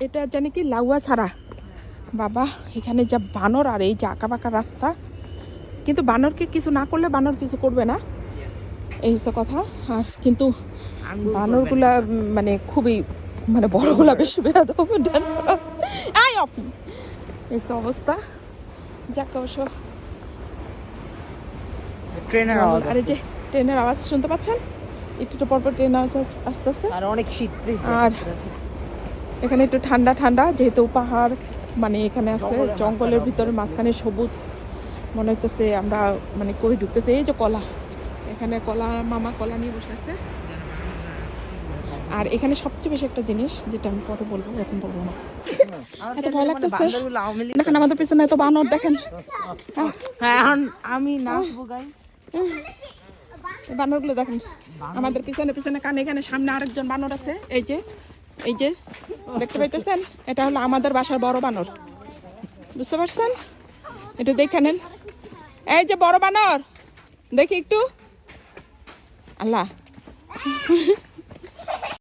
এটা জানি কি লাউয়া ছাড়া বাবা, এখানে যা বানর আর এই যে আঁকা বাঁকা রাস্তা, কিন্তু বানরকে কিছু না করলে বানর কিছু করবে না, এই হচ্ছে কথা। আর কিন্তু বানরগুলা মানে খুবই মানে বড়গুলা বেশি বেয়াদব আই অফি এই অবস্থা। যাক অবশ্য ট্রেনের আওয়াজ, আর এই যে ট্রেনের আওয়াজ শুনতে পাচ্ছেন, একটু পরপর ট্রেন আওয়াজ আস্তে আস্তে। আর অনেক শীত, আর এখানে একটু ঠান্ডা ঠান্ডা, যেহেতু পাহাড় মানে এখানে আছে জঙ্গলের ভিতরে মাঝখানে সবুজ, মনে হইতেছে আমরা মানে কই ঢুকতেছে। এই যে কলা, এখানে কলা, মামা কলা নিয়ে বসে আছে। আর এখানে সবচেয়ে বেশি একটা জিনিস যেটা আমি পরে বলবো, এখন বলবো না, এত ভয় লাগতেছে। দেখেন আমাদের পিছনে এত বানর, দেখেন। হ্যাঁ এখন আমি নাচবো গাই, বানরগুলো দেখেন আমাদের পিছনে পিছনে, কানে এখানে সামনে আরেকজন বানর আছে। এই যে এই যে দেখতে পাইতেছেন, এটা হলো আমাদের বাসার বড় বানর, বুঝতে পারছেন? এটা দেখে নেন, এই যে বড় বানর, দেখি একটু, আল্লাহ